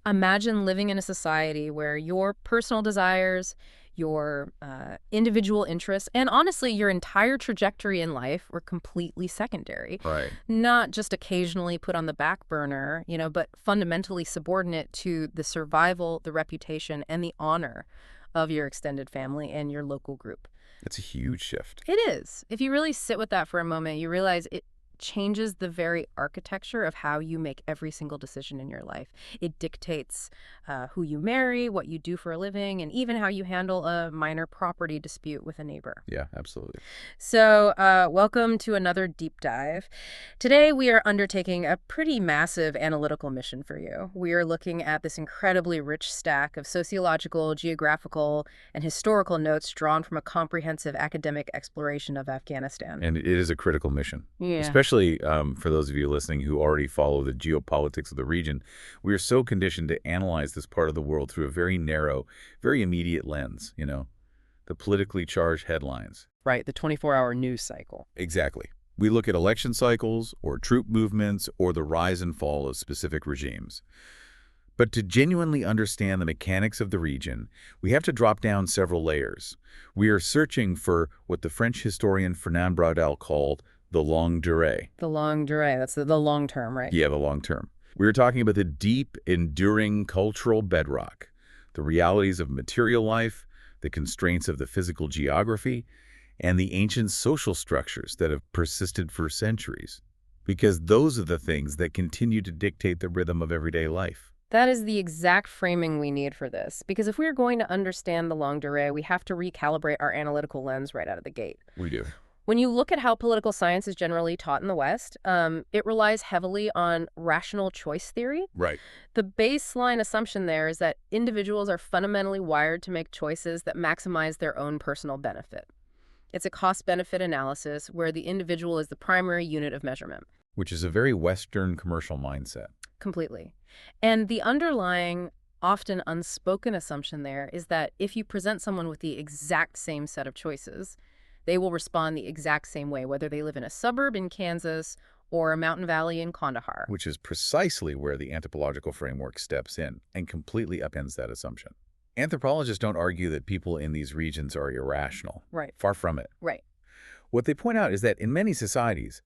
Imagine living in a society where your personal desires, your individual interests, and honestly, your entire trajectory in life were completely secondary. Right. Not just occasionally put on the back burner, but fundamentally subordinate to the survival, the reputation, and the honor of your extended family and your local group. It's a huge shift. It is. If you really sit with that for a moment, you realize it changes the very architecture of how you make every single decision in your life. It dictates who you marry, what you do for a living, and even how you handle a minor property dispute with a neighbor. Yeah, absolutely. So welcome to another deep dive. Today we are undertaking a pretty massive analytical mission for you. We are looking at this incredibly rich stack of sociological, geographical, and historical notes drawn from a comprehensive academic exploration of Afghanistan. And it is a critical mission. Yeah. Especially for those of you listening who already follow the geopolitics of the region. We are so conditioned to analyze this part of the world through a very narrow, very immediate lens, the politically charged headlines. Right, the 24-hour news cycle. Exactly. We look at election cycles or troop movements or the rise and fall of specific regimes. But to genuinely understand the mechanics of the region, we have to drop down several layers. We are searching for what the French historian Fernand Braudel called the longue durée. The longue durée, that's the long term, right? Yeah, the long term. We were talking about the deep, enduring cultural bedrock, the realities of material life, the constraints of the physical geography, and the ancient social structures that have persisted for centuries. Because those are the things that continue to dictate the rhythm of everyday life. That is the exact framing we need for this. Because if we're going to understand the longue durée, we have to recalibrate our analytical lens right out of the gate. We do. When you look at how political science is generally taught in the West, it relies heavily on rational choice theory. Right. The baseline assumption there is that individuals are fundamentally wired to make choices that maximize their own personal benefit. It's a cost-benefit analysis where the individual is the primary unit of measurement. Which is a very Western commercial mindset. Completely. And the underlying, often unspoken assumption there is that if you present someone with the exact same set of choices, they will respond the exact same way, whether they live in a suburb in Kansas or a mountain valley in Kandahar. Which is precisely where the anthropological framework steps in and completely upends that assumption. Anthropologists don't argue that people in these regions are irrational. Right. Far from it. Right. What they point out is that in many societies,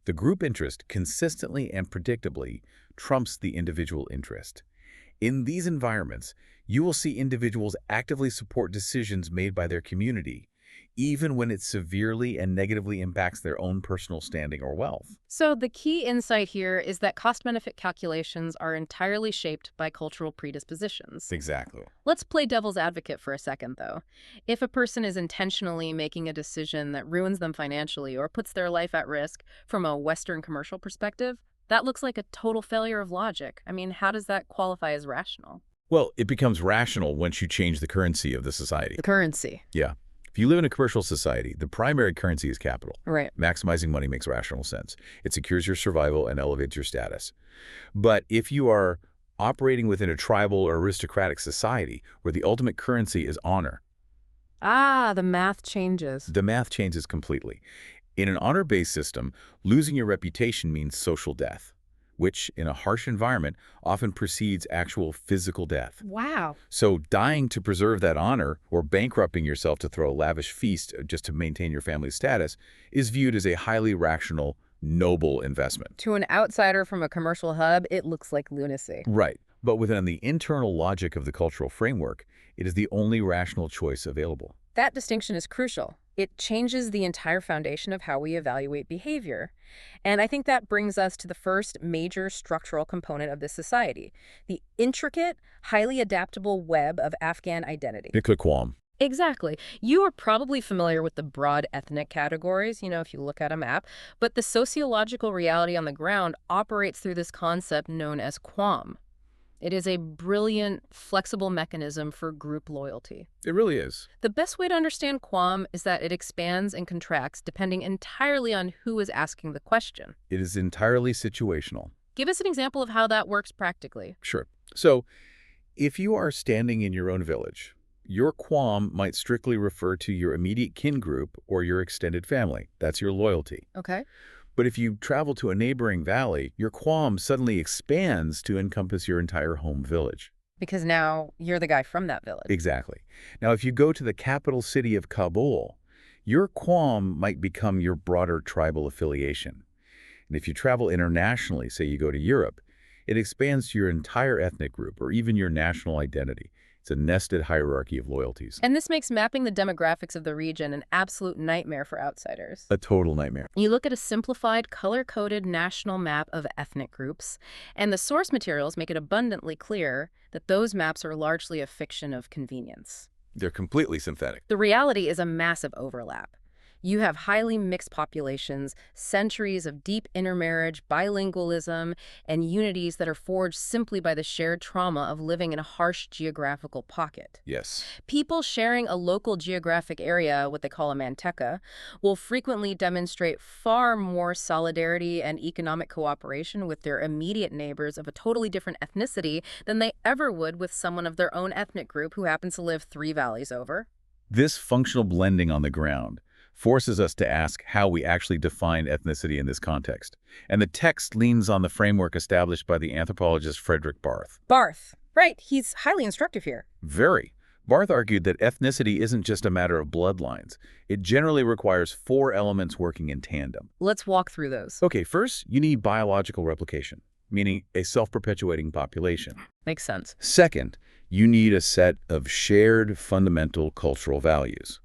the group interest consistently and predictably trumps the individual interest. In these environments, you will see individuals actively support decisions made by their community, even when it severely and negatively impacts their own personal standing or wealth. So the key insight here is that cost-benefit calculations are entirely shaped by cultural predispositions. Exactly. Let's play devil's advocate for a second, though. If a person is intentionally making a decision that ruins them financially or puts their life at risk from a Western commercial perspective, that looks like a total failure of logic. I mean, how does that qualify as rational? Well, it becomes rational once you change the currency of the society. The currency. Yeah. If you live in a commercial society, the primary currency is capital. Right. Maximizing money makes rational sense. It secures your survival and elevates your status. But if you are operating within a tribal or aristocratic society where the ultimate currency is honor, the math changes. the math changes completely. In an honor-based system, losing your reputation means social death, which, in a harsh environment, often precedes actual physical death. Wow. So dying to preserve that honor or bankrupting yourself to throw a lavish feast just to maintain your family's status is viewed as a highly rational, noble investment. To an outsider from a commercial hub, it looks like lunacy. Right. But within the internal logic of the cultural framework, it is the only rational choice available. That distinction is crucial. It changes the entire foundation of how we evaluate behavior. And I think that brings us to the first major structural component of this society, the intricate, highly adaptable web of Afghan identity. Nikla. Exactly. You are probably familiar with the broad ethnic categories, if you look at a map, but the sociological reality on the ground operates through this concept known as QAM. It is a brilliant, flexible mechanism for group loyalty. It really is. The best way to understand QAM is that it expands and contracts depending entirely on who is asking the question. It is entirely situational. Give us an example of how that works practically. Sure. So, if you are standing in your own village, your QAM might strictly refer to your immediate kin group or your extended family. That's your loyalty. Okay. But if you travel to a neighboring valley, your qualm suddenly expands to encompass your entire home village. Because now you're the guy from that village. Exactly. Now, if you go to the capital city of Kabul, your qualm might become your broader tribal affiliation. And if you travel internationally, say you go to Europe, it expands to your entire ethnic group or even your national identity. It's a nested hierarchy of loyalties. And this makes mapping the demographics of the region an absolute nightmare for outsiders. A total nightmare. You look at a simplified, color-coded national map of ethnic groups, and the source materials make it abundantly clear that those maps are largely a fiction of convenience. They're completely synthetic. The reality is a massive overlap. You have highly mixed populations, centuries of deep intermarriage, bilingualism, and unities that are forged simply by the shared trauma of living in a harsh geographical pocket. Yes. People sharing a local geographic area, what they call a manteca, will frequently demonstrate far more solidarity and economic cooperation with their immediate neighbors of a totally different ethnicity than they ever would with someone of their own ethnic group who happens to live 3 valleys over. This functional blending on the ground forces us to ask how we actually define ethnicity in this context. And the text leans on the framework established by the anthropologist Frederick Barth. Barth. Right, he's highly instructive here. Very. Barth argued that ethnicity isn't just a matter of bloodlines. It generally requires 4 elements working in tandem. Let's walk through those. Okay, first, you need biological replication, meaning a self-perpetuating population. Makes sense. Second, you need a set of shared fundamental cultural values.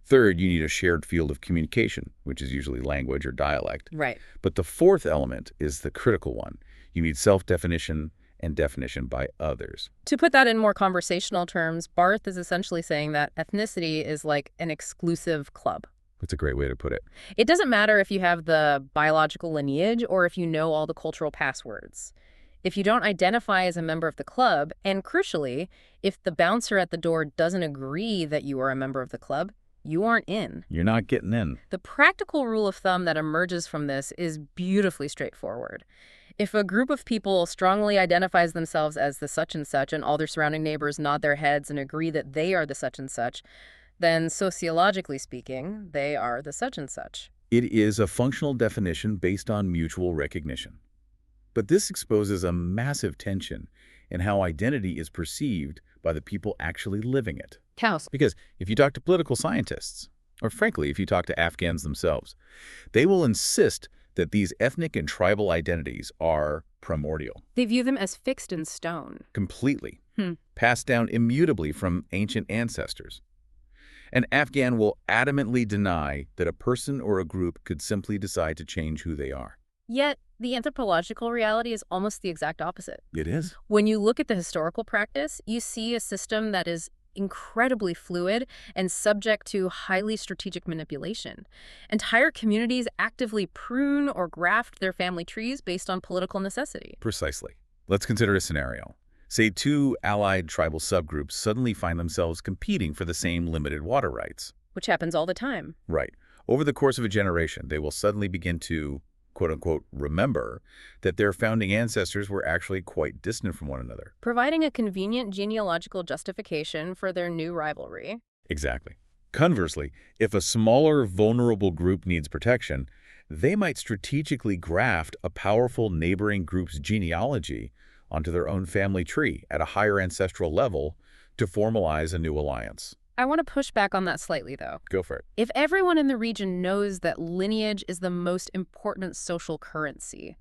Third, you need a shared field of communication, which is usually language or dialect. Right. But the fourth element is the critical one. You need self-definition and definition by others. To put that in more conversational terms, Barth is essentially saying that ethnicity is like an exclusive club. That's a great way to put it. It doesn't matter if you have the biological lineage or if you know all the cultural passwords. If you don't identify as a member of the club, and crucially, if the bouncer at the door doesn't agree that you are a member of the club, you aren't in. You're not getting in. The practical rule of thumb that emerges from this is beautifully straightforward. If a group of people strongly identifies themselves as the such and such and all their surrounding neighbors nod their heads and agree that they are the such and such, then sociologically speaking, they are the such and such. It is a functional definition based on mutual recognition. But this exposes a massive tension in how identity is perceived by the people actually living it. Cows. Because if you talk to political scientists, or frankly, if you talk to Afghans themselves, they will insist that these ethnic and tribal identities are primordial. They view them as fixed in stone. Completely. Passed down immutably from ancient ancestors. An Afghan will adamantly deny that a person or a group could simply decide to change who they are. Yet, the anthropological reality is almost the exact opposite. It is. When you look at the historical practice, you see a system that is incredibly fluid and subject to highly strategic manipulation. Entire communities actively prune or graft their family trees based on political necessity. Precisely. Let's consider a scenario. Say 2 allied tribal subgroups suddenly find themselves competing for the same limited water rights. Which happens all the time. Right. Over the course of a generation, they will suddenly begin to, quote-unquote, remember that their founding ancestors were actually quite distant from one another. Providing a convenient genealogical justification for their new rivalry. Exactly. Conversely, if a smaller, vulnerable group needs protection, they might strategically graft a powerful neighboring group's genealogy onto their own family tree at a higher ancestral level to formalize a new alliance. I want to push back on that slightly, though. Go for it. If everyone in the region knows that lineage is the most important social currency,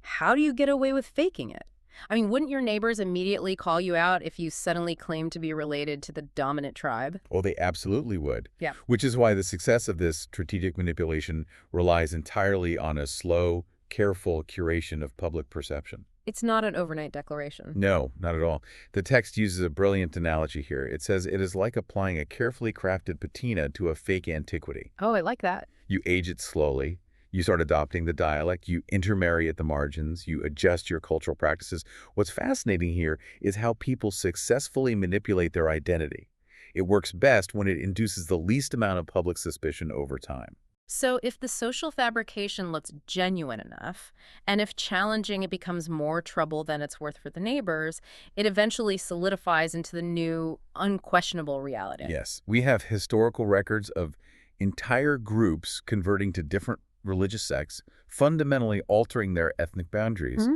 how do you get away with faking it? I mean, wouldn't your neighbors immediately call you out if you suddenly claimed to be related to the dominant tribe? Oh, they absolutely would. Yeah. Which is why the success of this strategic manipulation relies entirely on a slow, careful curation of public perception. It's not an overnight declaration. No, not at all. The text uses a brilliant analogy here. It says it is like applying a carefully crafted patina to a fake antiquity. Oh, I like that. You age it slowly. You start adopting the dialect. You intermarry at the margins. You adjust your cultural practices. What's fascinating here is how people successfully manipulate their identity. It works best when it induces the least amount of public suspicion over time. So if the social fabrication looks genuine enough, and if challenging it becomes more trouble than it's worth for the neighbors, it eventually solidifies into the new, unquestionable reality. Yes, we have historical records of entire groups converting to different religious sects, fundamentally altering their ethnic boundaries.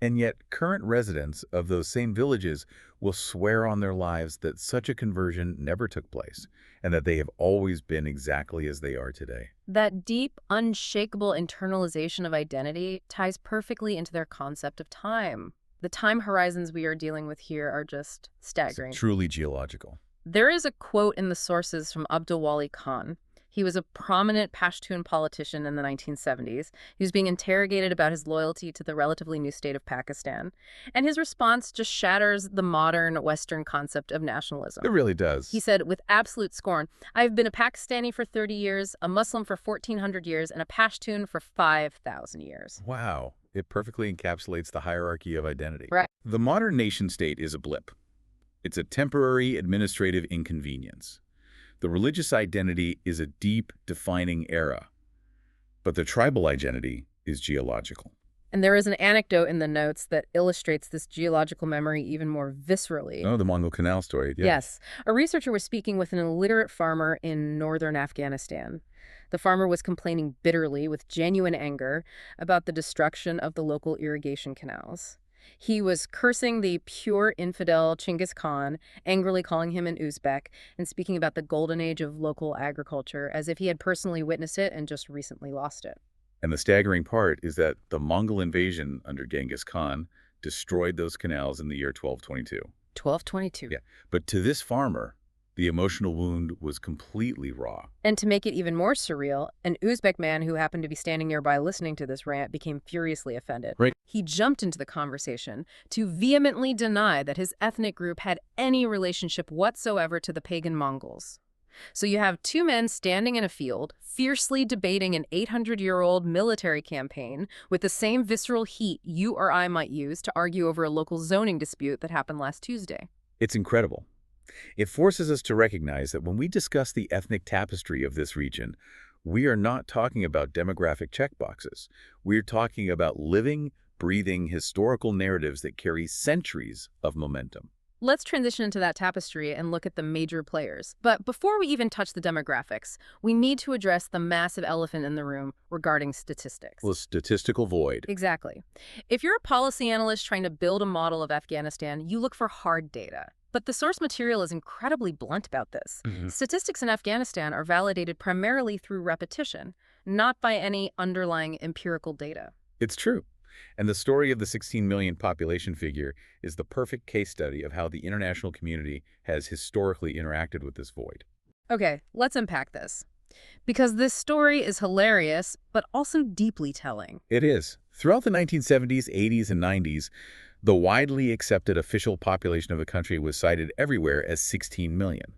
And yet, current residents of those same villages will swear on their lives that such a conversion never took place, and that they have always been exactly as they are today. That deep, unshakable internalization of identity ties perfectly into their concept of time. The time horizons we are dealing with here are just staggering. It's truly geological. There is a quote in the sources from Abdul Wali Khan. He was a prominent Pashtun politician in the 1970s. He was being interrogated about his loyalty to the relatively new state of Pakistan. And his response just shatters the modern Western concept of nationalism. It really does. He said, with absolute scorn, "I've been a Pakistani for 30 years, a Muslim for 1,400 years, and a Pashtun for 5,000 years. Wow. It perfectly encapsulates the hierarchy of identity. Right. The modern nation-state is a blip. It's a temporary administrative inconvenience. The religious identity is a deep, defining era. But the tribal identity is geological. And there is an anecdote in the notes that illustrates this geological memory even more viscerally. Oh, the Mongol Canal story. Yeah. Yes. A researcher was speaking with an illiterate farmer in northern Afghanistan. The farmer was complaining bitterly, with genuine anger, about the destruction of the local irrigation canals. He was cursing the pure infidel Chinggis Khan, angrily calling him an Uzbek, and speaking about the golden age of local agriculture as if he had personally witnessed it and just recently lost it. And the staggering part is that the Mongol invasion under Genghis Khan destroyed those canals in the year 1222. 1222. Yeah. But to this farmer, the emotional wound was completely raw. And to make it even more surreal, an Uzbek man who happened to be standing nearby listening to this rant became furiously offended. Right. He jumped into the conversation to vehemently deny that his ethnic group had any relationship whatsoever to the pagan Mongols. So you have two men standing in a field, fiercely debating an 800-year-old military campaign with the same visceral heat you or I might use to argue over a local zoning dispute that happened last Tuesday. It's incredible. It forces us to recognize that when we discuss the ethnic tapestry of this region, we are not talking about demographic checkboxes. We're talking about living, breathing historical narratives that carry centuries of momentum. Let's transition into that tapestry and look at the major players. But before we even touch the demographics, we need to address the massive elephant in the room regarding statistics. Well, statistical void. Exactly. If you're a policy analyst trying to build a model of Afghanistan, you look for hard data. But the source material is incredibly blunt about this. Statistics in Afghanistan are validated primarily through repetition, not by any underlying empirical data. It's true. And the story of the 16 million population figure is the perfect case study of how the international community has historically interacted with this void. Okay, let's unpack this. Because this story is hilarious, but also deeply telling. It is. Throughout the 1970s, 80s, and 90s, the widely accepted official population of the country was cited everywhere as 16 million.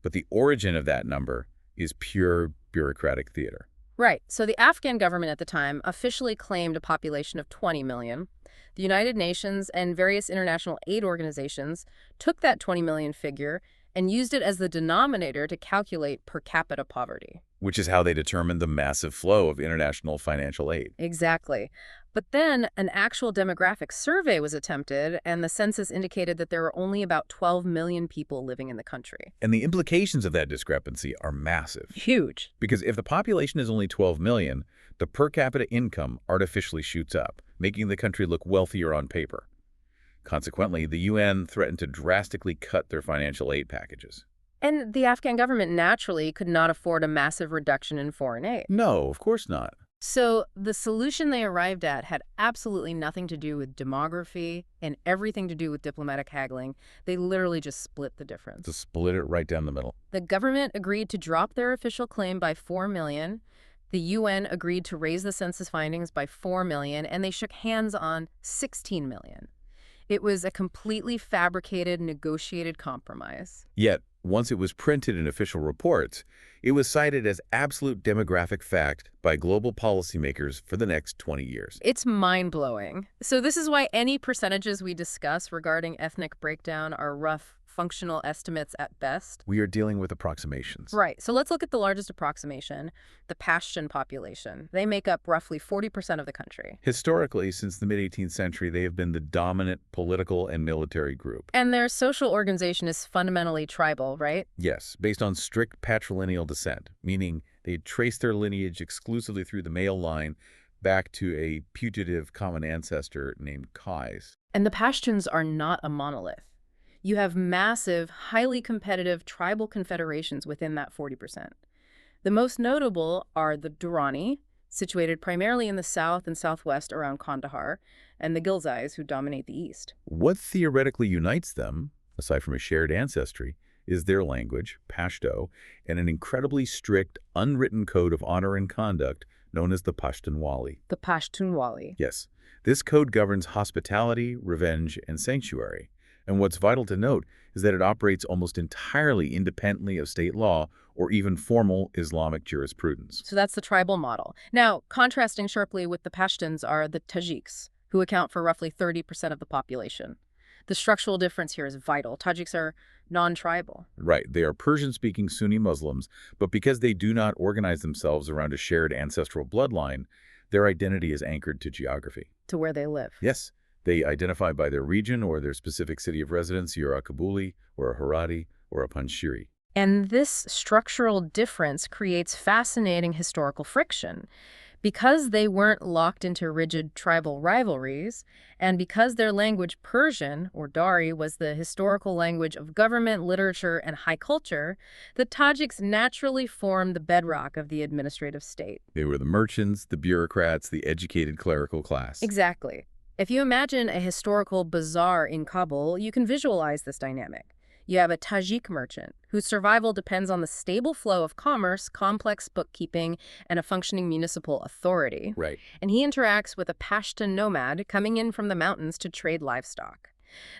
But the origin of that number is pure bureaucratic theater. Right. So the Afghan government at the time officially claimed a population of 20 million. The United Nations and various international aid organizations took that 20 million figure and used it as the denominator to calculate per capita poverty. Which is how they determined the massive flow of international financial aid. Exactly. But then an actual demographic survey was attempted, and the census indicated that there were only about 12 million people living in the country. And the implications of that discrepancy are massive. Huge. Because if the population is only 12 million, the per capita income artificially shoots up, making the country look wealthier on paper. Consequently, the UN threatened to drastically cut their financial aid packages. And the Afghan government naturally could not afford a massive reduction in foreign aid. No, of course not. So the solution they arrived at had absolutely nothing to do with demography and everything to do with diplomatic haggling. They literally just split the difference. To split it right down the middle. The government agreed to drop their official claim by 4 million. The UN agreed to raise the census findings by 4 million, and they shook hands on 16 million. It was a completely fabricated, negotiated compromise. Yet, once it was printed in official reports, it was cited as absolute demographic fact by global policymakers for the next 20 years. It's mind-blowing. So this is why any percentages we discuss regarding ethnic breakdown are rough, functional estimates at best. We are dealing with approximations. Right. So let's look at the largest approximation, the Pashtun population. They make up roughly 40% of the country. Historically, since the mid-18th century, they have been the dominant political and military group. And their social organization is fundamentally tribal, right? Yes, based on strict patrilineal descent, meaning They trace their lineage exclusively through the male line back to a putative common ancestor named Kais. And the Pashtuns are not a monolith. You have massive, highly competitive tribal confederations within that 40%. The most notable are the Durrani, situated primarily in the south and southwest around Kandahar, and the Ghilzais, who dominate the east. What theoretically unites them, aside from a shared ancestry, is their language, Pashto, and an incredibly strict, unwritten code of honor and conduct known as the Pashtunwali. The Pashtunwali. Yes, this code governs hospitality, revenge, and sanctuary. And what's vital to note is that it operates almost entirely independently of state law or even formal Islamic jurisprudence. So that's the tribal model. Now, contrasting sharply with the Pashtuns are the Tajiks, who account for roughly 30% of the population. The structural difference here is vital. Tajiks are non-tribal. Right, they are Persian-speaking Sunni Muslims, but because they do not organize themselves around a shared ancestral bloodline, their identity is anchored to geography. To where they live. Yes, they identify by their region or their specific city of residence. You're a Kabuli, or a Harati, or a Panjshiri. And this structural difference creates fascinating historical friction. Because they weren't locked into rigid tribal rivalries, and because their language Persian, or Dari, was the historical language of government, literature, and high culture, the Tajiks naturally formed the bedrock of the administrative state. They were the merchants, the bureaucrats, the educated clerical class. Exactly. If you imagine a historical bazaar in Kabul, you can visualize this dynamic. You have a Tajik merchant whose survival depends on the stable flow of commerce, complex bookkeeping, and a functioning municipal authority. Right. And he interacts with a Pashtun nomad coming in from the mountains to trade livestock.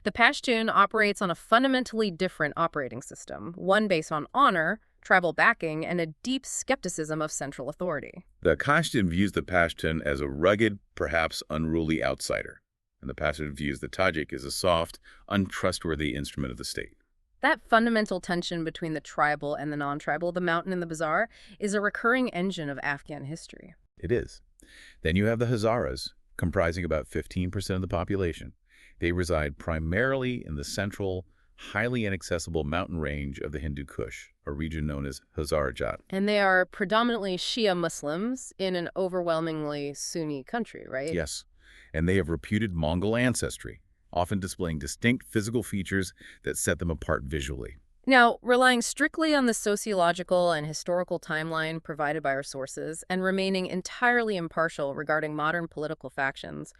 The Pashtun operates on a fundamentally different operating system, one based on honor, tribal backing, and a deep skepticism of central authority. The Pashtun views the Pashtun as a rugged, perhaps unruly outsider, and the Pashtun views the Tajik as a soft, untrustworthy instrument of the state. That fundamental tension between the tribal and the non-tribal, the mountain and the bazaar, is a recurring engine of Afghan history. It is. Then you have the Hazaras, comprising about 15% of the population. They reside primarily in the central, highly inaccessible mountain range of the Hindu Kush, a region known as Hazarajat. And they are predominantly Shia Muslims in an overwhelmingly Sunni country, right? Yes, and they have reputed Mongol ancestry, often displaying distinct physical features that set them apart visually. Now, relying strictly on the sociological and historical timeline provided by our sources and remaining entirely impartial regarding modern political factions,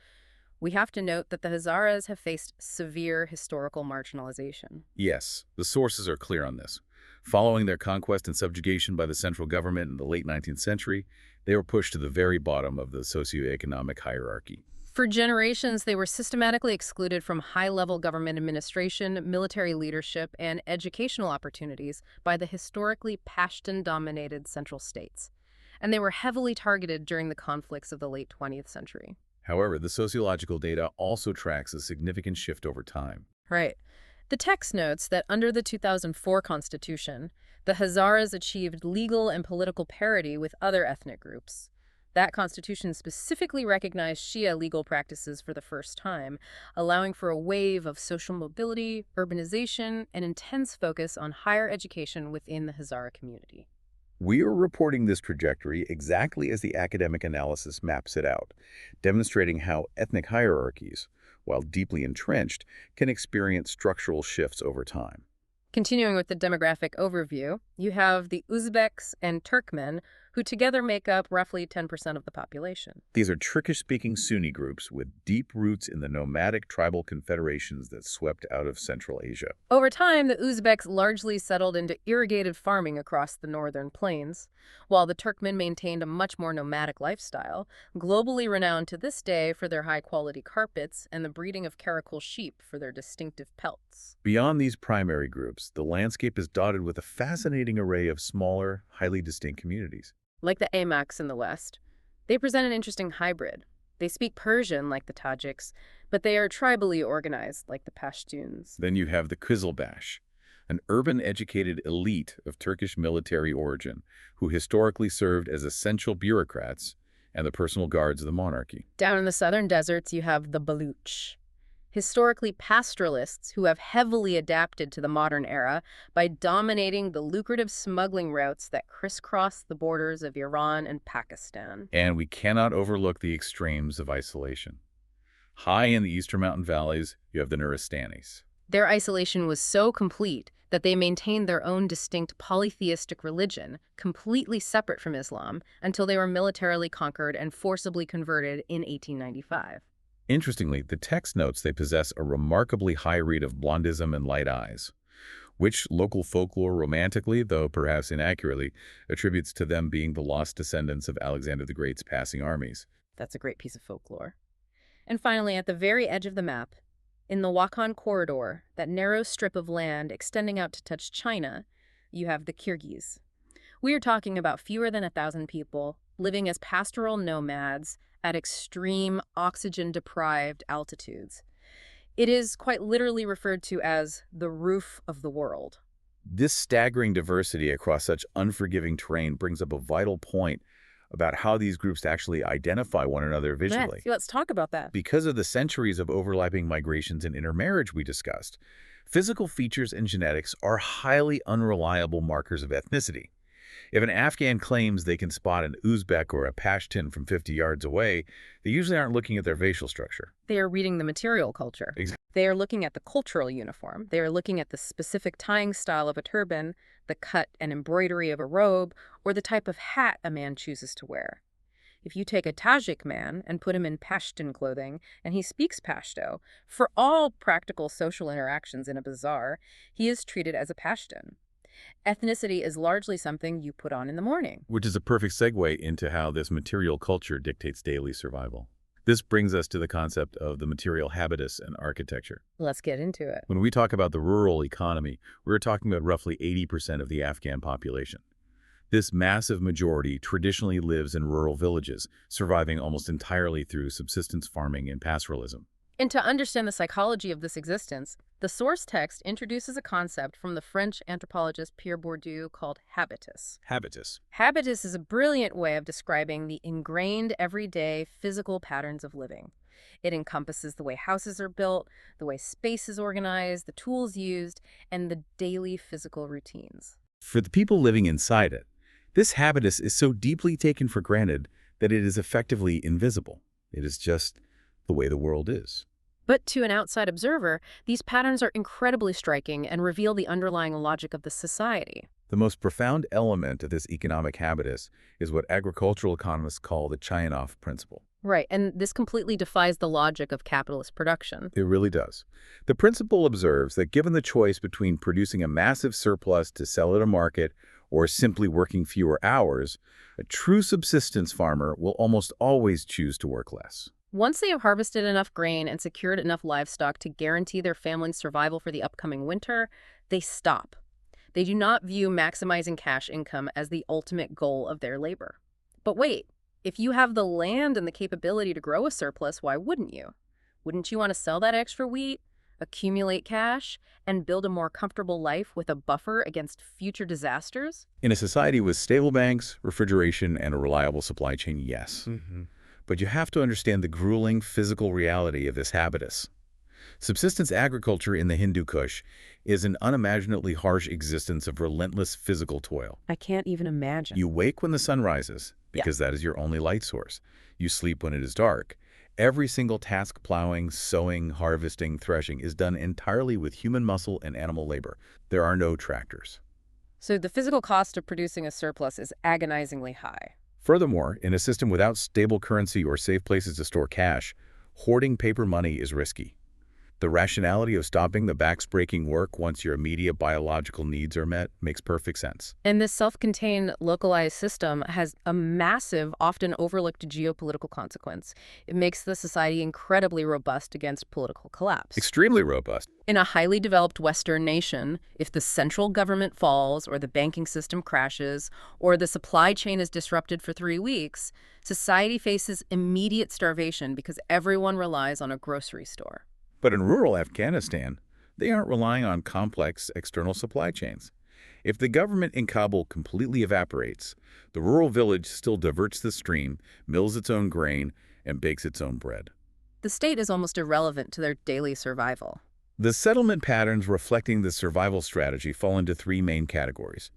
we have to note that the Hazaras have faced severe historical marginalization. Yes, the sources are clear on this. Following their conquest and subjugation by the central government in the late 19th century, they were pushed to the very bottom of the socioeconomic hierarchy. For generations, they were systematically excluded from high-level government administration, military leadership, and educational opportunities by the historically Pashtun-dominated central states. And they were heavily targeted during the conflicts of the late 20th century. However, the sociological data also tracks a significant shift over time. Right. The text notes that under the 2004 Constitution, the Hazaras achieved legal and political parity with other ethnic groups. That constitution specifically recognized Shia legal practices for the first time, allowing for a wave of social mobility, urbanization, and intense focus on higher education within the Hazara community. We are reporting this trajectory exactly as the academic analysis maps it out, demonstrating how ethnic hierarchies, while deeply entrenched, can experience structural shifts over time. Continuing with the demographic overview, you have the Uzbeks and Turkmen, who together make up roughly 10% of the population. These are Turkish-speaking Sunni groups with deep roots in the nomadic tribal confederations that swept out of Central Asia. Over time, the Uzbeks largely settled into irrigated farming across the northern plains, while the Turkmen maintained a much more nomadic lifestyle, globally renowned to this day for their high-quality carpets and the breeding of karakul sheep for their distinctive pelts. Beyond these primary groups, the landscape is dotted with a fascinating array of smaller, highly distinct communities. Like the Amaks in the west, they present an interesting hybrid. They speak Persian like the Tajiks, but they are tribally organized like the Pashtuns. Then you have the Kızılbaş, an urban-educated elite of Turkish military origin who historically served as essential bureaucrats and the personal guards of the monarchy. Down in the southern deserts, you have the Baluch. Historically pastoralists who have heavily adapted to the modern era by dominating the lucrative smuggling routes that crisscross the borders of Iran and Pakistan. And we cannot overlook the extremes of isolation. High in the eastern mountain valleys, you have the Nuristanis. Their isolation was so complete that they maintained their own distinct polytheistic religion, completely separate from Islam, until they were militarily conquered and forcibly converted in 1895. Interestingly, the text notes they possess a remarkably high rate of blondism and light eyes, which local folklore romantically, though perhaps inaccurately, attributes to them being the lost descendants of Alexander the Great's passing armies. That's a great piece of folklore. And finally, at the very edge of the map, in the Wakhan corridor, that narrow strip of land extending out to touch China, you have the Kyrgyz. We are talking about fewer than 1,000 people living as pastoral nomads at extreme oxygen-deprived altitudes. It is quite literally referred to as the roof of the world. This staggering diversity across such unforgiving terrain brings up a vital point about how these groups actually identify one another visually. Let's talk about that. Because of the centuries of overlapping migrations and intermarriage we discussed, physical features and genetics are highly unreliable markers of ethnicity. If an Afghan claims they can spot an Uzbek or a Pashtun from 50 yards away, they usually aren't looking at their facial structure. They are reading the material culture. They are looking at the cultural uniform. They are looking at the specific tying style of a turban, the cut and embroidery of a robe, or the type of hat a man chooses to wear. If you take a Tajik man and put him in Pashtun clothing, and he speaks Pashto, for all practical social interactions in a bazaar, he is treated as a Pashtun. Ethnicity is largely something you put on in the morning. Which is a perfect segue into how this material culture dictates daily survival. This brings us to the concept of the material habitus and architecture. Let's get into it. When we talk about the rural economy, we're talking about roughly 80% of the Afghan population. This massive majority traditionally lives in rural villages, surviving almost entirely through subsistence farming and pastoralism. And to understand the psychology of this existence, the source text introduces a concept from the French anthropologist Pierre Bourdieu called habitus. Habitus. Habitus is a brilliant way of describing the ingrained, everyday, physical patterns of living. It encompasses the way houses are built, the way space is organized, the tools used, and the daily physical routines. For the people living inside it, this habitus is so deeply taken for granted that it is effectively invisible. It is just the way the world is. But to an outside observer, these patterns are incredibly striking and reveal the underlying logic of the society. The most profound element of this economic habitus is what agricultural economists call the Chayanov principle. Right, and this completely defies the logic of capitalist production. It really does. The principle observes that given the choice between producing a massive surplus to sell at a market or simply working fewer hours, a true subsistence farmer will almost always choose to work less. Once they have harvested enough grain and secured enough livestock to guarantee their family's survival for the upcoming winter, they stop. They do not view maximizing cash income as the ultimate goal of their labor. But wait, if you have the land and the capability to grow a surplus, why wouldn't you? Wouldn't you want to sell that extra wheat, accumulate cash, and build a more comfortable life with a buffer against future disasters? In a society with stable banks, refrigeration, and a reliable supply chain, yes. But you have to understand the grueling physical reality of this habitus. Subsistence agriculture in the Hindu Kush is an unimaginably harsh existence of relentless physical toil. I can't even imagine. You wake when the sun rises, because that is your only light source. You sleep when it is dark. Every single task, plowing, sowing, harvesting, threshing, is done entirely with human muscle and animal labor. There are no tractors. So the physical cost of producing a surplus is agonizingly high. Furthermore, in a system without stable currency or safe places to store cash, hoarding paper money is risky. The rationality of stopping the back-breaking work once your immediate biological needs are met makes perfect sense. And this self-contained, localized system has a massive, often overlooked geopolitical consequence. It makes the society incredibly robust against political collapse. Extremely robust. In a highly developed Western nation, if the central government falls, or the banking system crashes, or the supply chain is disrupted for 3 weeks, society faces immediate starvation because everyone relies on a grocery store. But in rural Afghanistan, they aren't relying on complex external supply chains. If the government in Kabul completely evaporates, the rural village still diverts the stream, mills its own grain, and bakes its own bread. The state is almost irrelevant to their daily survival. The settlement patterns reflecting the survival strategy fall into three main categories.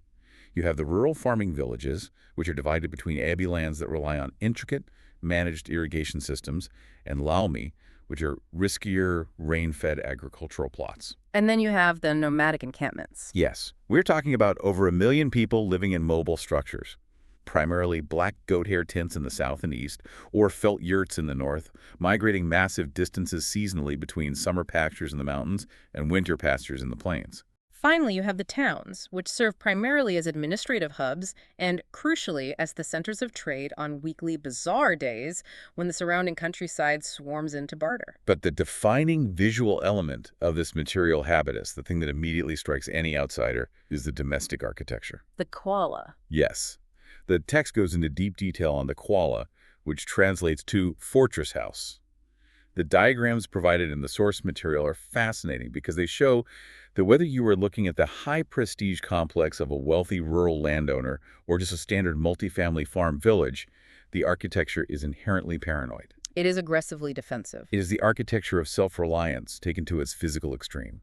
You have the rural farming villages, which are divided between abbey lands that rely on intricate, managed irrigation systems, and laumi, which are riskier, rain-fed agricultural plots. And then you have the nomadic encampments. Yes, we're talking about over 1 million people living in mobile structures, primarily black goat hair tents in the south and east, or felt yurts in the north, migrating massive distances seasonally between summer pastures in the mountains and winter pastures in the plains. Finally, you have the towns, which serve primarily as administrative hubs and, crucially, as the centers of trade on weekly bazaar days when the surrounding countryside swarms in to barter. But the defining visual element of this material habitus, the thing that immediately strikes any outsider, is the domestic architecture. The koala. Yes. The text goes into deep detail on the koala, which translates to fortress house. The diagrams provided in the source material are fascinating because they show that whether you are looking at the high-prestige complex of a wealthy rural landowner or just a standard multifamily farm village, the architecture is inherently paranoid. It is aggressively defensive. It is the architecture of self-reliance taken to its physical extreme.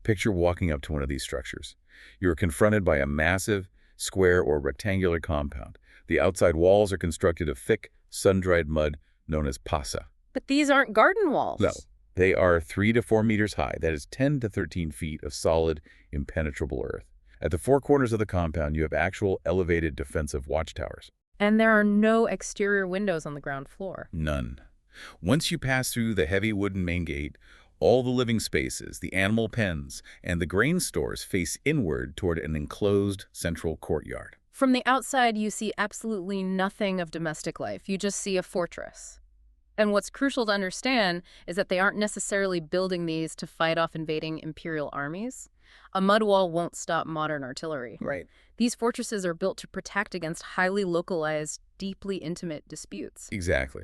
Picture walking up to one of these structures. You are confronted by a massive, square or rectangular compound. The outside walls are constructed of thick, sun-dried mud known as pasa. But these aren't garden walls. No, they are 3 to 4 meters high. That is 10 to 13 feet of solid, impenetrable earth. At the four corners of the compound, you have actual elevated defensive watchtowers. And there are no exterior windows on the ground floor. None. Once you pass through the heavy wooden main gate, all the living spaces, the animal pens, and the grain stores face inward toward an enclosed central courtyard. From the outside, you see absolutely nothing of domestic life. You just see a fortress. And what's crucial to understand is that they aren't necessarily building these to fight off invading imperial armies. A mud wall won't stop modern artillery. Right. These fortresses are built to protect against highly localized, deeply intimate disputes. Exactly.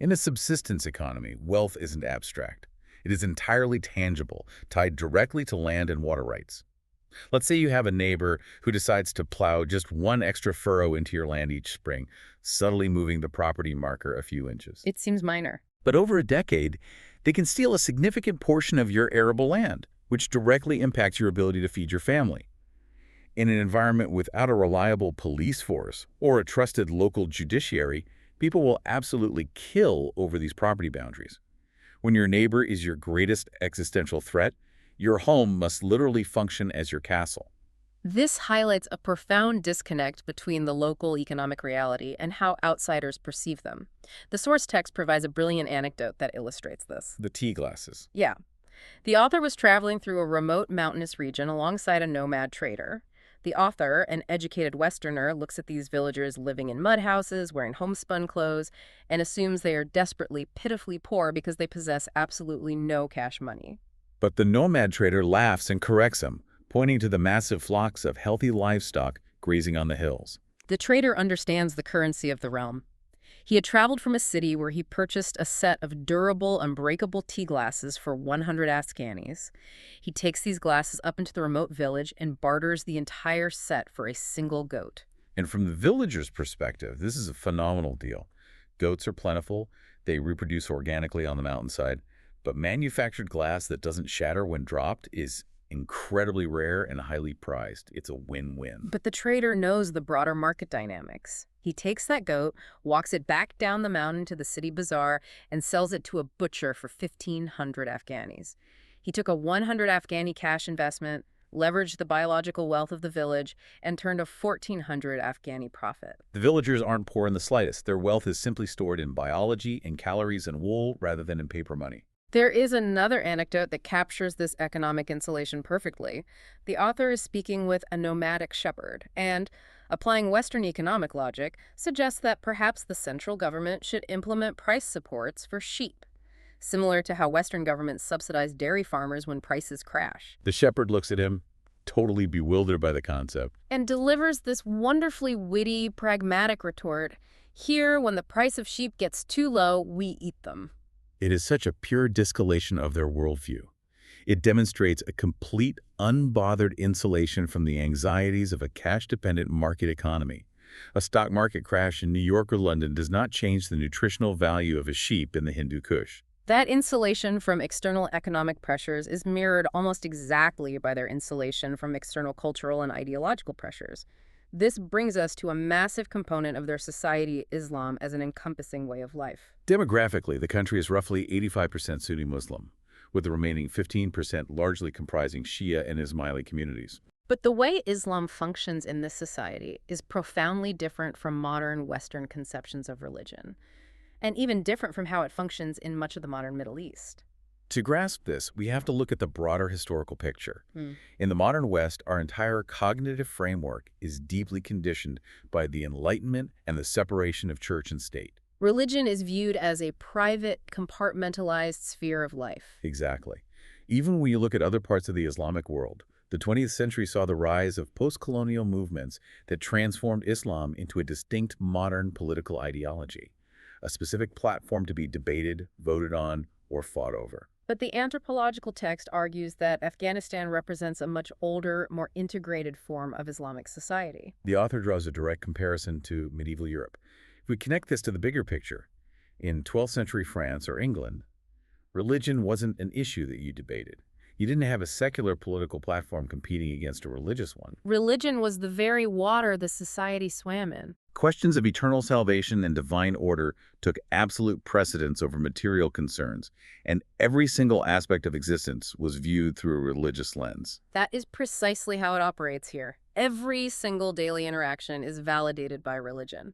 In a subsistence economy, wealth isn't abstract. It is entirely tangible, tied directly to land and water rights. Let's say you have a neighbor who decides to plow just one extra furrow into your land each spring, subtly moving the property marker a few inches. It seems minor. But over a decade, they can steal a significant portion of your arable land, which directly impacts your ability to feed your family. In an environment without a reliable police force or a trusted local judiciary, people will absolutely kill over these property boundaries. When your neighbor is your greatest existential threat, your home must literally function as your castle. This highlights a profound disconnect between the local economic reality and how outsiders perceive them. The source text provides a brilliant anecdote that illustrates this. The tea glasses. Yeah. The author was traveling through a remote mountainous region alongside a nomad trader. The author, an educated Westerner, looks at these villagers living in mud houses, wearing homespun clothes, and assumes they are desperately, pitifully poor because they possess absolutely no cash money. But the nomad trader laughs and corrects him, pointing to the massive flocks of healthy livestock grazing on the hills. The trader understands the currency of the realm. He had traveled from a city where he purchased a set of durable, unbreakable tea glasses for 100 Afghanis. He takes these glasses up into the remote village and barters the entire set for a single goat. And from the villager's perspective, this is a phenomenal deal. Goats are plentiful, they reproduce organically on the mountainside, but manufactured glass that doesn't shatter when dropped is incredibly rare and highly prized. It's a win-win. But the trader knows the broader market dynamics. He takes that goat, walks it back down the mountain to the city bazaar, and sells it to a butcher for 1,500 Afghanis. He took a 100 Afghani cash investment, leveraged the biological wealth of the village, and turned a 1,400 Afghani profit. The villagers aren't poor in the slightest. Their wealth is simply stored in biology, in calories and wool, rather than in paper money. There is another anecdote that captures this economic insulation perfectly. The author is speaking with a nomadic shepherd and, applying Western economic logic, suggests that perhaps the central government should implement price supports for sheep, similar to how Western governments subsidize dairy farmers when prices crash. The shepherd looks at him, totally bewildered by the concept, and delivers this wonderfully witty, pragmatic retort. Here, when the price of sheep gets too low, we eat them. It is such a pure distillation of their worldview. It demonstrates a complete, unbothered insulation from the anxieties of a cash-dependent market economy. A stock market crash in New York or London does not change the nutritional value of a sheep in the Hindu Kush. That insulation from external economic pressures is mirrored almost exactly by their insulation from external cultural and ideological pressures. This brings us to a massive component of their society, Islam, as an encompassing way of life. Demographically, the country is roughly 85% Sunni Muslim, with the remaining 15% largely comprising Shia and Ismaili communities. But the way Islam functions in this society is profoundly different from modern Western conceptions of religion, and even different from how it functions in much of the modern Middle East. To grasp this, we have to look at the broader historical picture. Hmm. In the modern West, our entire cognitive framework is deeply conditioned by the Enlightenment and the separation of church and state. Religion is viewed as a private, compartmentalized sphere of life. Exactly. Even when you look at other parts of the Islamic world, the 20th century saw the rise of post-colonial movements that transformed Islam into a distinct modern political ideology, a specific platform to be debated, voted on, or fought over. But the anthropological text argues that Afghanistan represents a much older, more integrated form of Islamic society. The author draws a direct comparison to medieval Europe. If we connect this to the bigger picture, in 12th century France or England, religion wasn't an issue that you debated. You didn't have a secular political platform competing against a religious one. Religion was the very water the society swam in. Questions of eternal salvation and divine order took absolute precedence over material concerns, and every single aspect of existence was viewed through a religious lens. That is precisely how it operates here. Every single daily interaction is validated by religion.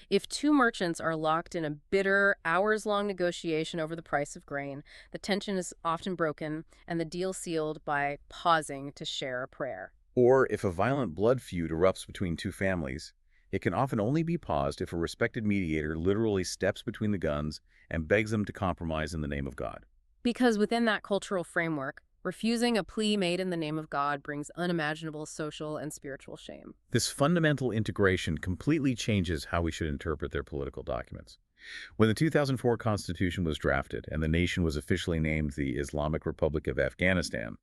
If two merchants are locked in a bitter, hours-long negotiation over the price of grain, the tension is often broken and the deal sealed by pausing to share a prayer. Or if a violent blood feud erupts between two families, it can often only be paused if a respected mediator literally steps between the guns and begs them to compromise in the name of God. Because within that cultural framework, refusing a plea made in the name of God brings unimaginable social and spiritual shame. This fundamental integration completely changes how we should interpret their political documents. When the 2004 Constitution was drafted and the nation was officially named the Islamic Republic of Afghanistan,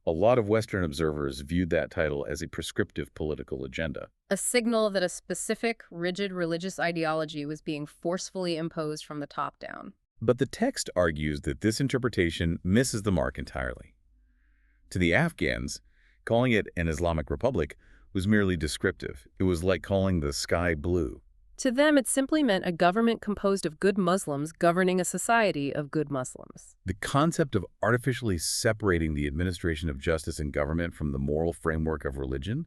a lot of Western observers viewed that title as a prescriptive political agenda. A signal that a specific, rigid religious ideology was being forcefully imposed from the top down. But the text argues that this interpretation misses the mark entirely. To the Afghans, calling it an Islamic Republic was merely descriptive. It was like calling the sky blue. To them, it simply meant a government composed of good Muslims governing a society of good Muslims. The concept of artificially separating the administration of justice and government from the moral framework of religion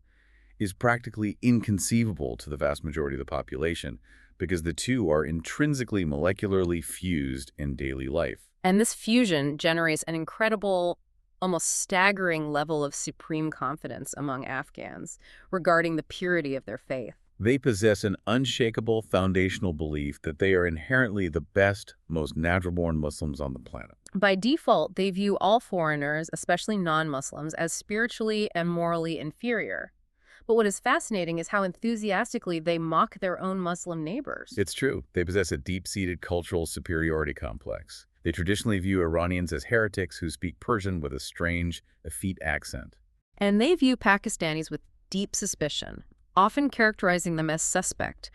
is practically inconceivable to the vast majority of the population because the two are intrinsically molecularly fused in daily life. And this fusion generates an incredible, almost staggering level of supreme confidence among Afghans regarding the purity of their faith. They possess an unshakable foundational belief that they are inherently the best, most natural-born Muslims on the planet. By default, they view all foreigners, especially non-Muslims, as spiritually and morally inferior. But what is fascinating is how enthusiastically they mock their own Muslim neighbors. It's true. They possess a deep-seated cultural superiority complex. They traditionally view Iranians as heretics who speak Persian with a strange, effete accent. And they view Pakistanis with deep suspicion, often characterizing them as suspect,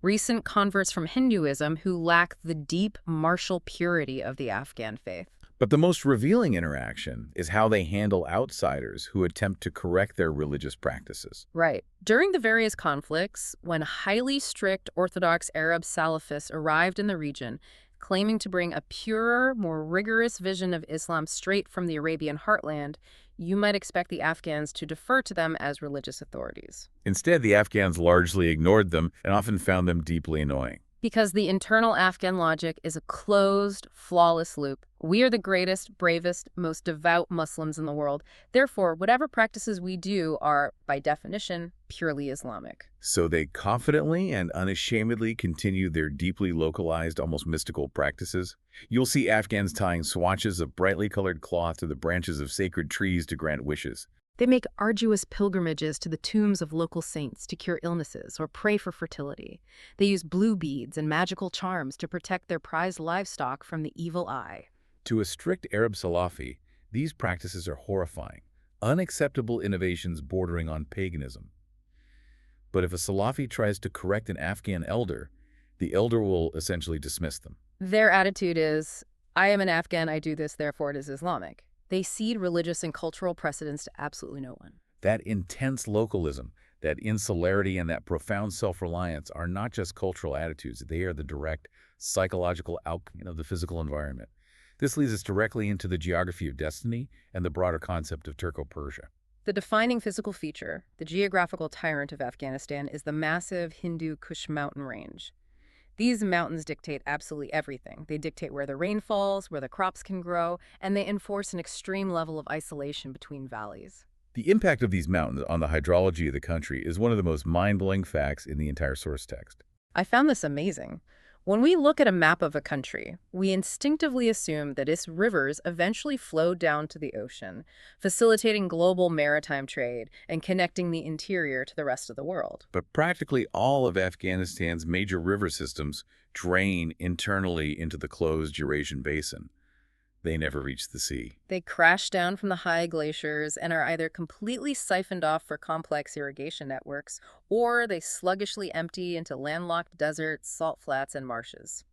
recent converts from Hinduism who lack the deep martial purity of the Afghan faith. But the most revealing interaction is how they handle outsiders who attempt to correct their religious practices. Right. During the various conflicts, when highly strict Orthodox Arab Salafists arrived in the region, claiming to bring a purer, more rigorous vision of Islam straight from the Arabian heartland, you might expect the Afghans to defer to them as religious authorities. Instead, the Afghans largely ignored them and often found them deeply annoying. Because the internal Afghan logic is a closed, flawless loop. We are the greatest, bravest, most devout Muslims in the world. Therefore, whatever practices we do are, by definition, purely Islamic. So they confidently and unashamedly continue their deeply localized, almost mystical practices. You'll see Afghans tying swatches of brightly colored cloth to the branches of sacred trees to grant wishes. They make arduous pilgrimages to the tombs of local saints to cure illnesses or pray for fertility. They use blue beads and magical charms to protect their prized livestock from the evil eye. To a strict Arab Salafi, these practices are horrifying, unacceptable innovations bordering on paganism. But if a Salafi tries to correct an Afghan elder, the elder will essentially dismiss them. Their attitude is, I am an Afghan, I do this, therefore it is Islamic. They cede religious and cultural precedence to absolutely no one. That intense localism, that insularity, and that profound self-reliance are not just cultural attitudes. They are the direct psychological outcome of the physical environment. This leads us directly into the geography of destiny and the broader concept of Turko-Persia. The defining physical feature, the geographical tyrant of Afghanistan, is the massive Hindu Kush mountain range. These mountains dictate absolutely everything. They dictate where the rain falls, where the crops can grow, and they enforce an extreme level of isolation between valleys. The impact of these mountains on the hydrology of the country is one of the most mind-blowing facts in the entire source text. I found this amazing. When we look at a map of a country, we instinctively assume that its rivers eventually flow down to the ocean, facilitating global maritime trade and connecting the interior to the rest of the world. But practically all of Afghanistan's major river systems drain internally into the closed Eurasian basin. They never reach the sea. They crash down from the high glaciers and are either completely siphoned off for complex irrigation networks, or they sluggishly empty into landlocked deserts, salt flats, and marshes.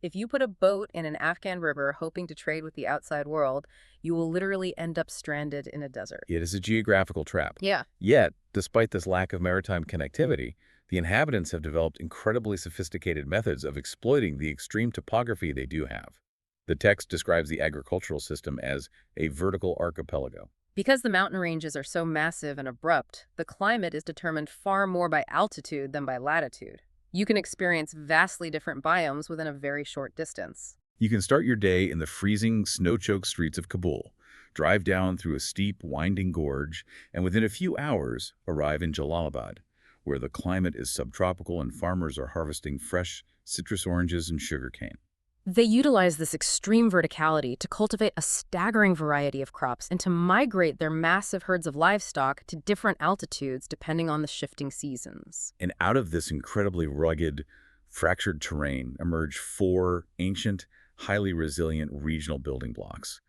If you put a boat in an Afghan river hoping to trade with the outside world, you will literally end up stranded in a desert. It is a geographical trap. Yeah. Yet, despite this lack of maritime connectivity, the inhabitants have developed incredibly sophisticated methods of exploiting the extreme topography they do have. The text describes the agricultural system as a vertical archipelago. Because the mountain ranges are so massive and abrupt, the climate is determined far more by altitude than by latitude. You can experience vastly different biomes within a very short distance. You can start your day in the freezing, snow-choked streets of Kabul, drive down through a steep, winding gorge, and within a few hours arrive in Jalalabad, where the climate is subtropical and farmers are harvesting fresh citrus oranges and sugarcane. They utilize this extreme verticality to cultivate a staggering variety of crops and to migrate their massive herds of livestock to different altitudes depending on the shifting seasons. And out of this incredibly rugged, fractured terrain emerge four ancient, highly resilient regional building blocks.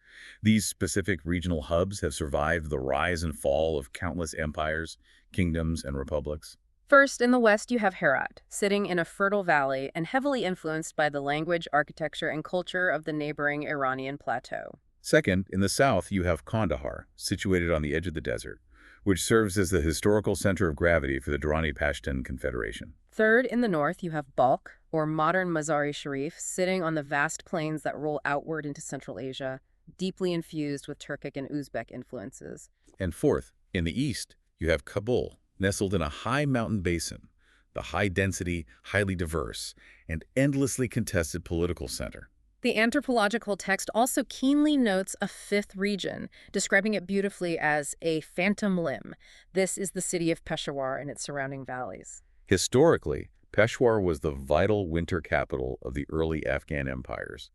These specific regional hubs have survived the rise and fall of countless empires, kingdoms, and republics. First, in the west, you have Herat, sitting in a fertile valley and heavily influenced by the language, architecture, and culture of the neighboring Iranian plateau. Second, in the south, you have Kandahar, situated on the edge of the desert, which serves as the historical center of gravity for the Durrani Pashtun Confederation. Third, in the north, you have Balkh, or modern Mazar-i-Sharif, sitting on the vast plains that roll outward into Central Asia, deeply infused with Turkic and Uzbek influences. And fourth, in the east, you have Kabul, nestled in a high mountain basin, the high-density, highly diverse, and endlessly contested political center. The anthropological text also keenly notes a fifth region, describing it beautifully as a phantom limb. This is the city of Peshawar and its surrounding valleys. Historically, Peshawar was the vital winter capital of the early Afghan empires.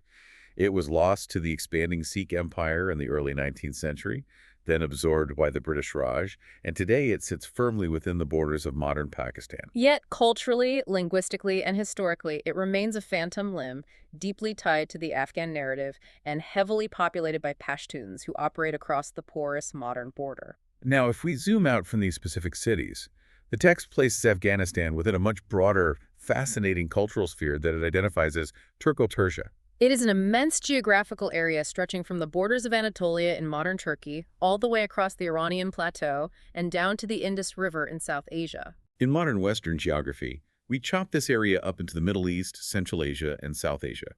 It was lost to the expanding Sikh Empire in the early 19th century, then absorbed by the British Raj, and today it sits firmly within the borders of modern Pakistan. Yet, culturally, linguistically, and historically, it remains a phantom limb, deeply tied to the Afghan narrative and heavily populated by Pashtuns who operate across the porous modern border. Now, if we zoom out from these specific cities, the text places Afghanistan within a much broader, fascinating cultural sphere that it identifies as Turko-Persia. It is an immense geographical area stretching from the borders of Anatolia in modern Turkey, all the way across the Iranian plateau, and down to the Indus River in South Asia. In modern Western geography, we chop this area up into the Middle East, Central Asia, and South Asia.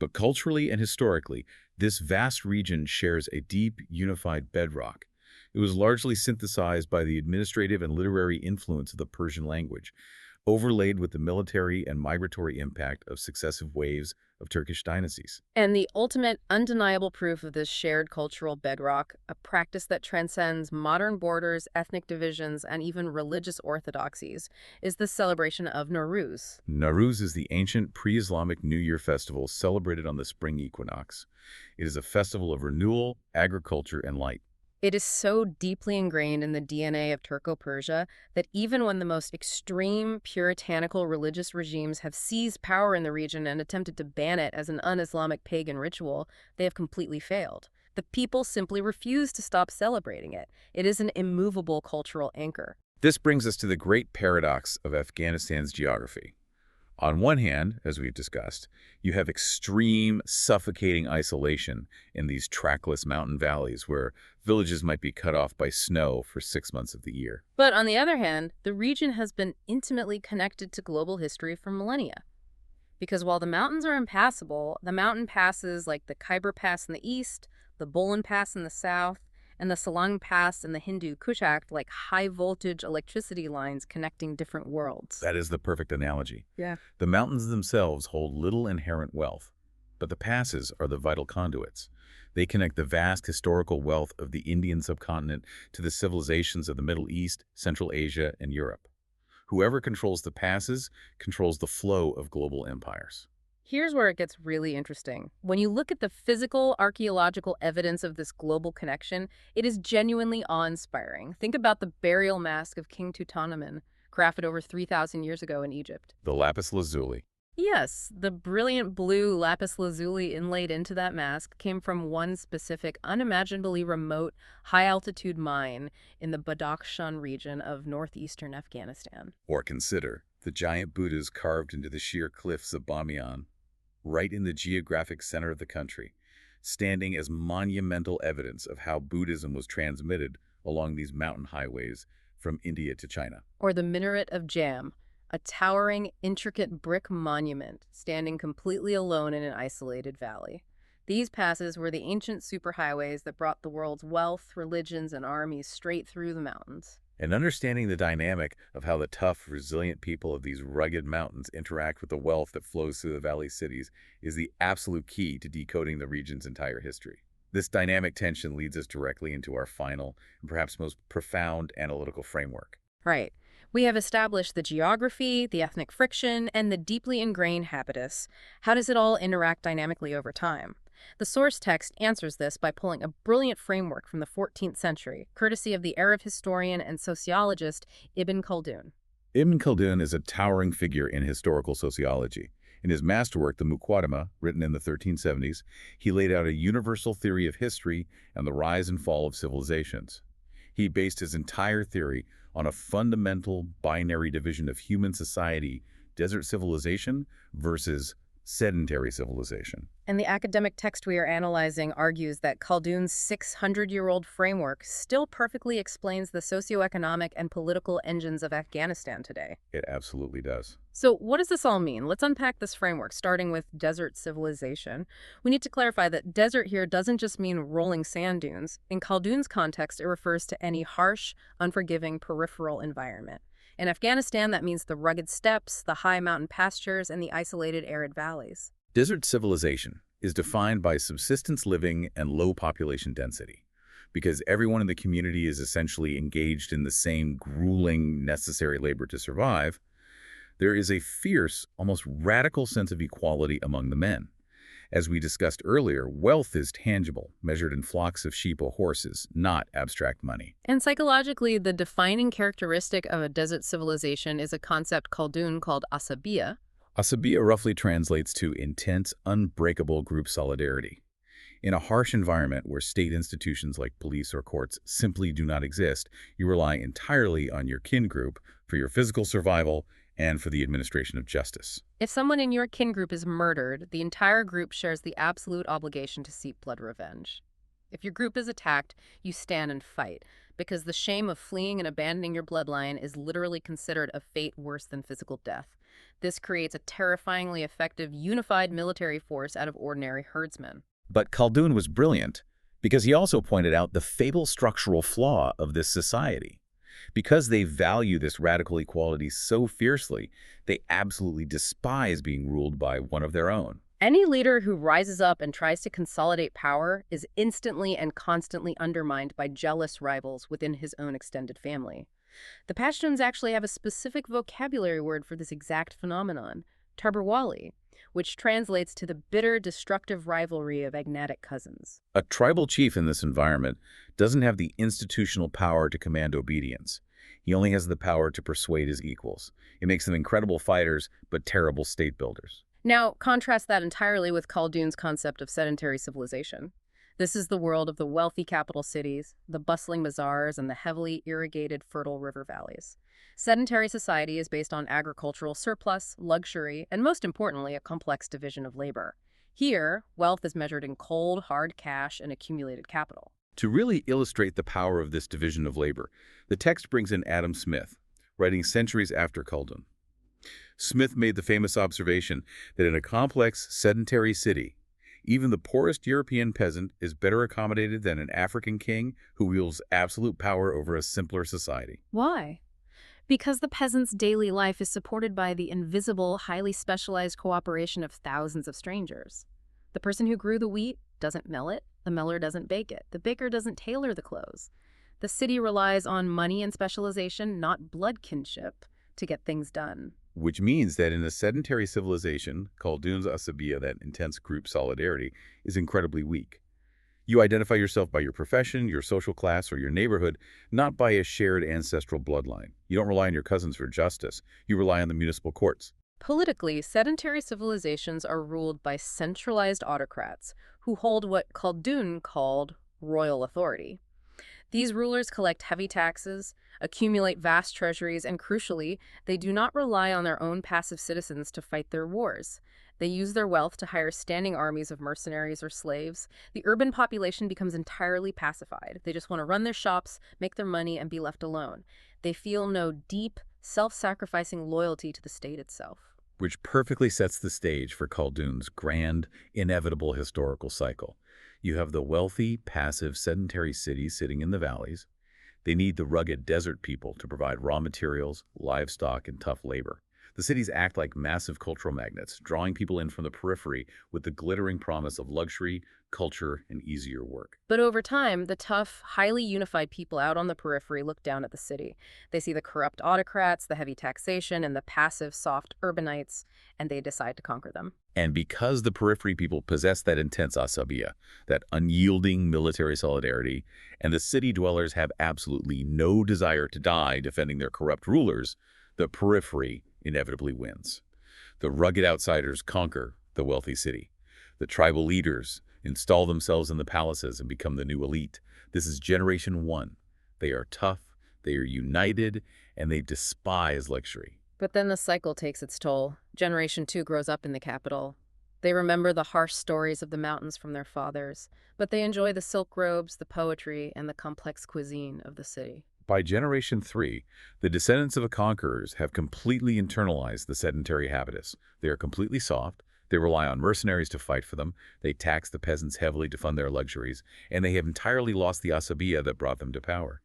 But culturally and historically, this vast region shares a deep, unified bedrock. It was largely synthesized by the administrative and literary influence of the Persian language, overlaid with the military and migratory impact of successive waves of Turkish dynasties. And the ultimate undeniable proof of this shared cultural bedrock, a practice that transcends modern borders, ethnic divisions, and even religious orthodoxies, is the celebration of Nowruz. Nowruz is the ancient pre-Islamic New Year festival celebrated on the spring equinox. It is a festival of renewal, agriculture, and light. It is so deeply ingrained in the DNA of Turko-Persia that even when the most extreme, puritanical religious regimes have seized power in the region and attempted to ban it as an un-Islamic pagan ritual, they have completely failed. The people simply refuse to stop celebrating it. It is an immovable cultural anchor. This brings us to the great paradox of Afghanistan's geography. On one hand, as we've discussed, you have extreme, suffocating isolation in these trackless mountain valleys where villages might be cut off by snow for 6 months of the year. But on the other hand, the region has been intimately connected to global history for millennia. Because while the mountains are impassable, the mountain passes like the Khyber Pass in the east, the Bolan Pass in the south, and the Salang Pass in the Hindu Kush act like high-voltage electricity lines connecting different worlds. That is the perfect analogy. Yeah. The mountains themselves hold little inherent wealth, but the passes are the vital conduits. They connect the vast historical wealth of the Indian subcontinent to the civilizations of the Middle East, Central Asia, and Europe. Whoever controls the passes controls the flow of global empires. Here's where it gets really interesting. When you look at the physical, archaeological evidence of this global connection, it is genuinely awe-inspiring. Think about the burial mask of King Tutankhamun, crafted over 3,000 years ago in Egypt. The lapis lazuli. Yes, the brilliant blue lapis lazuli inlaid into that mask came from one specific, unimaginably remote, high-altitude mine in the Badakhshan region of northeastern Afghanistan. Or consider the giant Buddhas carved into the sheer cliffs of Bamiyan, right in the geographic center of the country, standing as monumental evidence of how Buddhism was transmitted along these mountain highways from India to China. Or the Minaret of Jam, a towering, intricate brick monument standing completely alone in an isolated valley. These passes were the ancient superhighways that brought the world's wealth, religions, and armies straight through the mountains. And understanding the dynamic of how the tough, resilient people of these rugged mountains interact with the wealth that flows through the valley cities is the absolute key to decoding the region's entire history. This dynamic tension leads us directly into our final and perhaps most profound analytical framework. Right. We have established the geography, the ethnic friction, and the deeply ingrained habitus. How does it all interact dynamically over time? The source text answers this by pulling a brilliant framework from the 14th century, courtesy of the Arab historian and sociologist Ibn Khaldun. Ibn Khaldun is a towering figure in historical sociology. In his masterwork, the Muqaddimah, written in the 1370s, he laid out a universal theory of history and the rise and fall of civilizations. He based his entire theory on a fundamental binary division of human society, desert civilization versus sedentary civilization. And the academic text we are analyzing argues that Khaldun's 600-year-old framework still perfectly explains the socioeconomic and political engines of Afghanistan today. It absolutely does. So what does this all mean? Let's unpack this framework, starting with desert civilization. We need to clarify that desert here doesn't just mean rolling sand dunes. In Khaldun's context, it refers to any harsh, unforgiving peripheral environment. In Afghanistan, that means the rugged steppes, the high mountain pastures, and the isolated arid valleys. Desert civilization is defined by subsistence living and low population density. Because everyone in the community is essentially engaged in the same grueling, necessary labor to survive, there is a fierce, almost radical sense of equality among the men. As we discussed earlier, wealth is tangible, measured in flocks of sheep or horses, not abstract money. And psychologically, the defining characteristic of a desert civilization is a concept Khaldun called asabiya. Asabiya roughly translates to intense, unbreakable group solidarity. In a harsh environment where state institutions like police or courts simply do not exist, you rely entirely on your kin group for your physical survival and for the administration of justice. If someone in your kin group is murdered, the entire group shares the absolute obligation to seek blood revenge. If your group is attacked, you stand and fight, because the shame of fleeing and abandoning your bloodline is literally considered a fate worse than physical death. This creates a terrifyingly effective, unified military force out of ordinary herdsmen. But Khaldun was brilliant because he also pointed out the fatal structural flaw of this society. Because they value this radical equality so fiercely, they absolutely despise being ruled by one of their own. Any leader who rises up and tries to consolidate power is instantly and constantly undermined by jealous rivals within his own extended family. The Pashtuns actually have a specific vocabulary word for this exact phenomenon, tarbarwali, which translates to the bitter, destructive rivalry of agnatic cousins. A tribal chief in this environment doesn't have the institutional power to command obedience. He only has the power to persuade his equals. It makes them incredible fighters, but terrible state builders. Now, contrast that entirely with Khaldun's concept of sedentary civilization. This is the world of the wealthy capital cities, the bustling bazaars, and the heavily irrigated, fertile river valleys. Sedentary society is based on agricultural surplus, luxury, and most importantly, a complex division of labor. Here, wealth is measured in cold, hard cash and accumulated capital. To really illustrate the power of this division of labor, the text brings in Adam Smith, writing centuries after Khaldun. Smith made the famous observation that in a complex, sedentary city, even the poorest European peasant is better accommodated than an African king who wields absolute power over a simpler society. Why? Because the peasant's daily life is supported by the invisible, highly specialized cooperation of thousands of strangers. The person who grew the wheat doesn't mill it, the miller doesn't bake it, the baker doesn't tailor the clothes. The city relies on money and specialization, not blood kinship, to get things done. Which means that in a sedentary civilization, Khaldun's asabiya, that intense group solidarity, is incredibly weak. You identify yourself by your profession, your social class, or your neighborhood, not by a shared ancestral bloodline. You don't rely on your cousins for justice. You rely on the municipal courts. Politically, sedentary civilizations are ruled by centralized autocrats who hold what Khaldun called royal authority. These rulers collect heavy taxes, accumulate vast treasuries, and crucially, they do not rely on their own passive citizens to fight their wars. They use their wealth to hire standing armies of mercenaries or slaves. The urban population becomes entirely pacified. They just want to run their shops, make their money, and be left alone. They feel no deep, self-sacrificing loyalty to the state itself. Which perfectly sets the stage for Khaldun's grand, inevitable historical cycle. You have the wealthy, passive, sedentary cities sitting in the valleys. They need the rugged desert people to provide raw materials, livestock, and tough labor. The cities act like massive cultural magnets, drawing people in from the periphery with the glittering promise of luxury, culture, and easier work. But over time, the tough, highly unified people out on the periphery look down at the city. They see the corrupt autocrats, the heavy taxation, and the passive, soft urbanites, and they decide to conquer them. And because the periphery people possess that intense asabiya, that unyielding military solidarity, and the city dwellers have absolutely no desire to die defending their corrupt rulers, the periphery inevitably wins. The rugged outsiders conquer the wealthy city. The tribal leaders install themselves in the palaces and become the new elite. This is generation one. They are tough, they are united, and they despise luxury. But then the cycle takes its toll. Generation 2 grows up in the capital. They remember the harsh stories of the mountains from their fathers, but they enjoy the silk robes, the poetry, and the complex cuisine of the city. By generation 3, the descendants of the conquerors have completely internalized the sedentary habitus. They are completely soft, they rely on mercenaries to fight for them, they tax the peasants heavily to fund their luxuries, and they have entirely lost the asabiya that brought them to power.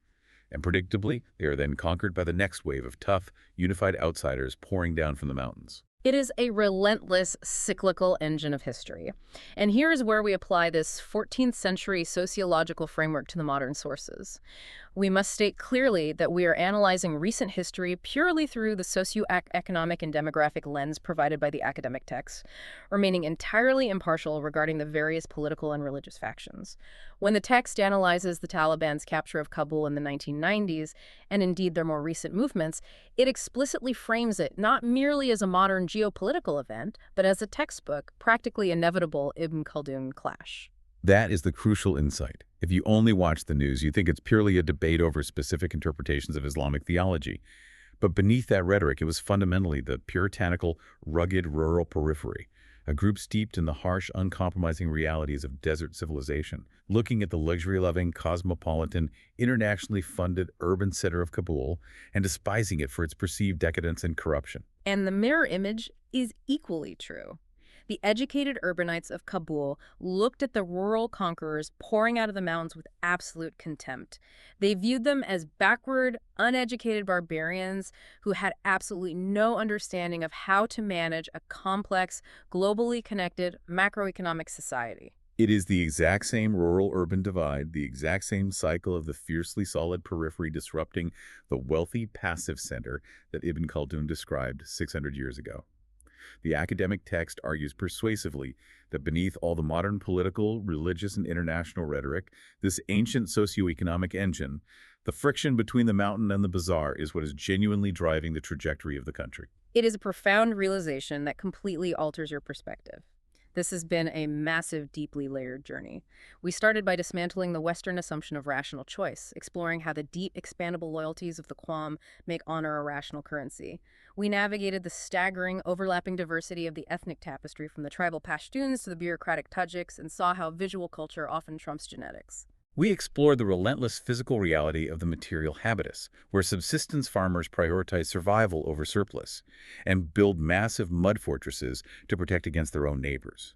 And predictably, they are then conquered by the next wave of tough, unified outsiders pouring down from the mountains. It is a relentless, cyclical engine of history. And here is where we apply this 14th century sociological framework to the modern sources. We must state clearly that we are analyzing recent history purely through the socioeconomic and demographic lens provided by the academic text, remaining entirely impartial regarding the various political and religious factions. When the text analyzes the Taliban's capture of Kabul in the 1990s, and indeed their more recent movements, it explicitly frames it not merely as a modern geopolitical event, but as a textbook, practically inevitable Ibn Khaldun clash. That is the crucial insight. If you only watch the news, you think it's purely a debate over specific interpretations of Islamic theology. But beneath that rhetoric, it was fundamentally the puritanical, rugged rural periphery, a group steeped in the harsh, uncompromising realities of desert civilization, looking at the luxury-loving, cosmopolitan, internationally funded urban center of Kabul and despising it for its perceived decadence and corruption. And the mirror image is equally true. The educated urbanites of Kabul looked at the rural conquerors pouring out of the mountains with absolute contempt. They viewed them as backward, uneducated barbarians who had absolutely no understanding of how to manage a complex, globally connected macroeconomic society. It is the exact same rural-urban divide, the exact same cycle of the fiercely solid periphery disrupting the wealthy passive center that Ibn Khaldun described 600 years ago. The academic text argues persuasively that beneath all the modern political, religious, and international rhetoric, this ancient socioeconomic engine, the friction between the mountain and the bazaar is what is genuinely driving the trajectory of the country. It is a profound realization that completely alters your perspective. This has been a massive, deeply layered journey. We started by dismantling the Western assumption of rational choice, exploring how the deep, expandable loyalties of the Qawm make honor a rational currency. We navigated the staggering, overlapping diversity of the ethnic tapestry from the tribal Pashtuns to the bureaucratic Tajiks and saw how visual culture often trumps genetics. We explored the relentless physical reality of the material habitus, where subsistence farmers prioritize survival over surplus and build massive mud fortresses to protect against their own neighbors.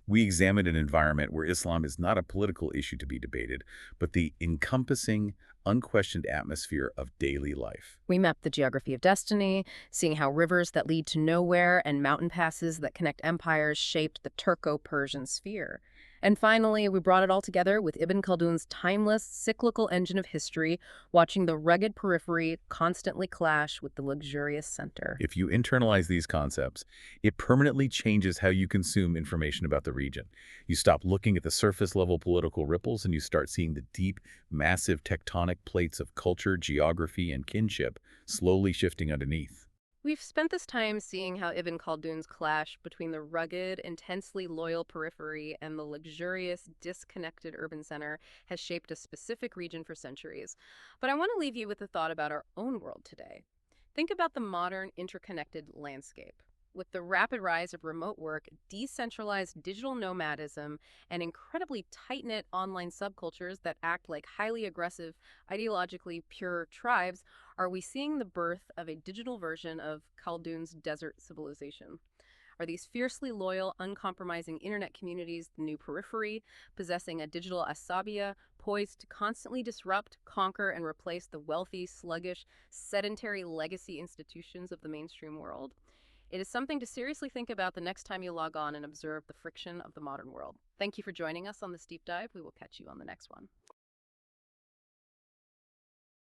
We examined an environment where Islam is not a political issue to be debated, but the encompassing, unquestioned atmosphere of daily life. We mapped the geography of destiny, seeing how rivers that lead to nowhere and mountain passes that connect empires shaped the Turko-Persian sphere. And finally, we brought it all together with Ibn Khaldun's timeless, cyclical engine of history, watching the rugged periphery constantly clash with the luxurious center. If you internalize these concepts, it permanently changes how you consume information about the region. You stop looking at the surface-level political ripples and you start seeing the deep, massive tectonic plates of culture, geography, and kinship slowly shifting underneath. We've spent this time seeing how Ibn Khaldun's clash between the rugged, intensely loyal periphery and the luxurious, disconnected urban center has shaped a specific region for centuries. But I want to leave you with a thought about our own world today. Think about the modern, interconnected landscape. With the rapid rise of remote work, decentralized digital nomadism, and incredibly tight-knit online subcultures that act like highly aggressive, ideologically pure tribes, are we seeing the birth of a digital version of Khaldun's desert civilization? Are these fiercely loyal, uncompromising internet communities the new periphery, possessing a digital asabiya, poised to constantly disrupt, conquer, and replace the wealthy, sluggish, sedentary legacy institutions of the mainstream world? It is something to seriously think about the next time you log on and observe the friction of the modern world. Thank you for joining us on this deep dive. We will catch you on the next one.